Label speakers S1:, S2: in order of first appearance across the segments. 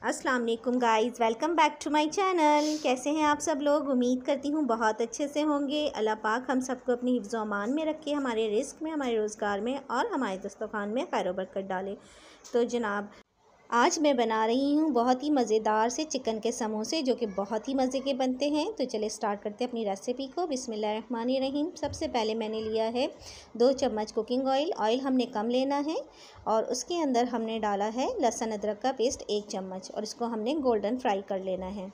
S1: अस्सलाम वालेकुम guys, welcome back to my channel. कैसे हैं आप सब लोग? उम्मीद करती हूँ बहुत अच्छे से होंगे। अल्लाह पाक हम सबको अपनी हिफ्ज़ व अमान में रखे, हमारे रिस्क में, हमारे रोज़गार में और हमारे दस्तरखान में खैर व बरकत डाले। तो जनाब, आज मैं बना रही हूँ बहुत ही मज़ेदार से चिकन के समोसे, जो कि बहुत ही मज़े के बनते हैं। तो चलिए स्टार्ट करते हैं अपनी रेसिपी को। बिस्मिल्लाहिर्रहमानिर्रहीम। सबसे पहले मैंने लिया है 2 चम्मच कुकिंग ऑयल। ऑयल हमने कम लेना है और उसके अंदर हमने डाला है लहसुन अदरक का पेस्ट 1 चम्मच और इसको हमने गोल्डन फ्राई कर लेना है।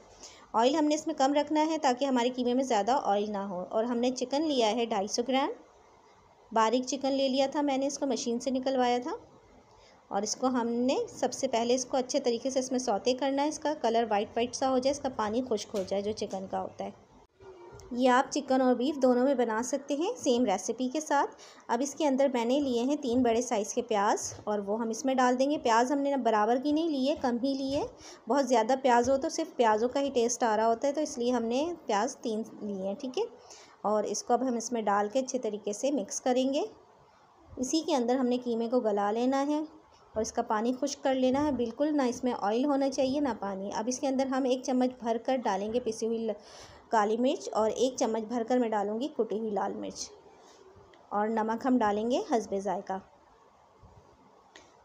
S1: ऑयल हमने इसमें कम रखना है ताकि हमारे कीमे में ज़्यादा ऑयल ना हो। और हमने चिकन लिया है 250 ग्राम। बारीक चिकन ले लिया था मैंने, इसको मशीन से निकलवाया था। और इसको हमने सबसे पहले इसको अच्छे तरीके से इसमें सौते करना है। इसका कलर वाइट सा हो जाए, इसका पानी खुश्क हो जाए जो चिकन का होता है। ये आप चिकन और बीफ दोनों में बना सकते हैं सेम रेसिपी के साथ। अब इसके अंदर मैंने लिए हैं 3 बड़े साइज़ के प्याज और वो हम इसमें डाल देंगे। प्याज हमने बराबर की नहीं लिए, कम ही लिए। बहुत ज़्यादा प्याज हो तो सिर्फ प्याज़ों का ही टेस्ट आ रहा होता है, तो इसलिए हमने प्याज 3 लिए हैं, ठीक है। और इसको अब हम इसमें डाल के अच्छे तरीके से मिक्स करेंगे। इसी के अंदर हमने कीमे को गला लेना है और इसका पानी खुश्क कर लेना है। बिल्कुल ना इसमें ऑयल होना चाहिए ना पानी। अब इसके अंदर हम 1 चम्मच भर कर डालेंगे पिसी हुई काली मिर्च और 1 चम्मच भर कर मैं डालूँगी कुटी हुई लाल मिर्च। और नमक हम डालेंगे हस्बे ज़ायका।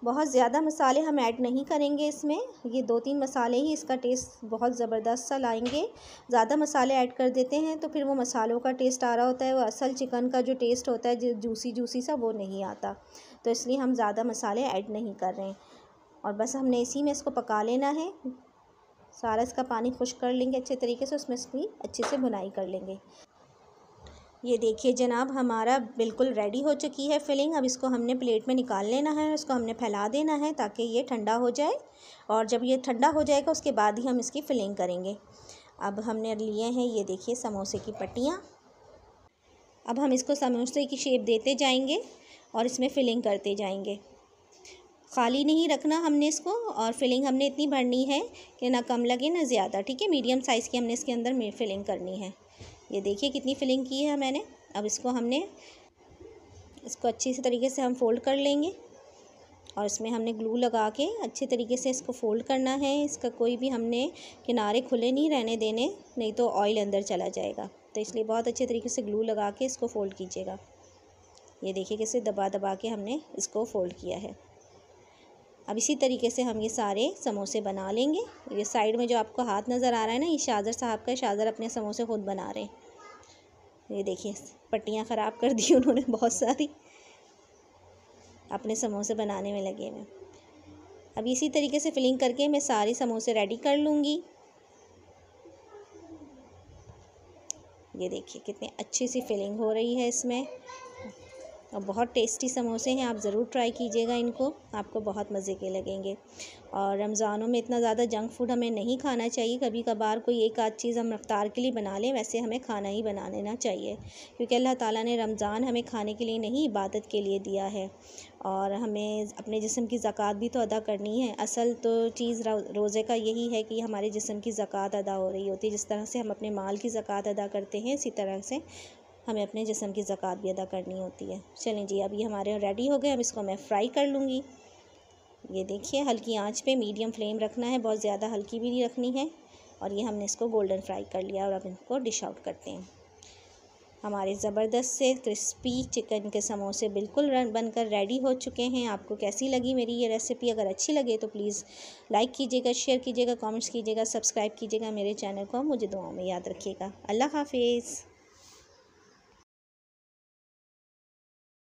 S1: बहुत ज़्यादा मसाले हम ऐड नहीं करेंगे इसमें, ये 2-3 मसाले ही इसका टेस्ट बहुत ज़बरदस्त सा लाएंगे। ज़्यादा मसाले ऐड कर देते हैं तो फिर वो मसालों का टेस्ट आ रहा होता है, वो असल चिकन का जो टेस्ट होता है जो जूसी सा, वो नहीं आता। तो इसलिए हम ज़्यादा मसाले ऐड नहीं कर रहे हैं और बस हमने इसी में इसको पका लेना है। सारा इसका पानी खुश्क कर लेंगे अच्छे तरीके से, उसमें इसकी अच्छे से भुनाई कर लेंगे। ये देखिए जनाब, हमारा बिल्कुल रेडी हो चुकी है फिलिंग। अब इसको हमने प्लेट में निकाल लेना है, इसको हमने फैला देना है ताकि ये ठंडा हो जाए। और जब ये ठंडा हो जाएगा उसके बाद ही हम इसकी फिलिंग करेंगे। अब हमने लिए हैं ये देखिए समोसे की पट्टियाँ। अब हम इसको समोसे की शेप देते जाएंगे और इसमें फिलिंग करते जाएंगे। खाली नहीं रखना हमने इसको, और फिलिंग हमने इतनी भरनी है कि ना कम लगे ना ज़्यादा, ठीक है। मीडियम साइज़ की हमने इसके अंदर फिलिंग करनी है। ये देखिए कितनी फिलिंग की है मैंने। अब इसको अच्छी से तरीके से हम फ़ोल्ड कर लेंगे और इसमें हमने ग्लू लगा के अच्छे तरीके से इसको फ़ोल्ड करना है। इसका कोई भी हमने किनारे खुले नहीं रहने देने, नहीं तो ऑयल अंदर चला जाएगा। तो इसलिए बहुत अच्छे तरीके से ग्लू लगा के इसको फ़ोल्ड कीजिएगा। ये देखिए कैसे दबा दबा के हमने इसको फ़ोल्ड किया है। अब इसी तरीके से हम ये सारे समोसे बना लेंगे। ये साइड में जो आपको हाथ नज़र आ रहा है ना, ये शाज़र साहब का, शाज़र अपने समोसे खुद बना रहे हैं। ये देखिए पट्टियाँ ख़राब कर दी उन्होंने बहुत सारी, अपने समोसे बनाने में लगे हुए। अब इसी तरीके से फिलिंग करके मैं सारे समोसे रेडी कर लूँगी। ये देखिए कितनी अच्छी सी फिलिंग हो रही है इसमें और बहुत टेस्टी समोसे हैं। आप ज़रूर ट्राई कीजिएगा इनको, आपको बहुत मज़े के लगेंगे। और रमज़ानों में इतना ज़्यादा जंक फूड हमें नहीं खाना चाहिए। कभी कभार कोई एक आध चीज़ हम इफ्तार के लिए बना लें, वैसे हमें खाना ही बना लेना चाहिए, क्योंकि अल्लाह ताला ने रमज़ान हमें खाने के लिए नहीं, इबादत के लिए दिया है। और हमें अपने जिस्म की ज़कात भी तो अदा करनी है। असल तो चीज़ रोज़े का यही है कि हमारे जिस्म की ज़कात अदा हो रही होती है। जिस तरह से हम अपने माल की ज़कात अदा करते हैं, इसी तरह से हमें अपने जिस्म की ज़कात भी अदा करनी होती है। चलें जी, अब ये हमारे रेडी हो गए। अब इसको मैं फ्राई कर लूँगी। ये देखिए हल्की आंच पे मीडियम फ्लेम रखना है, बहुत ज़्यादा हल्की भी नहीं रखनी है। और ये हमने इसको गोल्डन फ्राई कर लिया और अब इनको डिश आउट करते हैं। हमारे ज़बरदस्त से क्रिस्पी चिकन के समोसे बिल्कुल बनकर रेडी हो चुके हैं। आपको कैसी लगी मेरी ये रेसिपी? अगर अच्छी लगे तो प्लीज़ लाइक कीजिएगा, शेयर कीजिएगा, कमेंट्स कीजिएगा, सब्सक्राइब कीजिएगा मेरे चैनल को। मुझे दुआओं में याद रखिएगा। अल्लाह हाफिज़।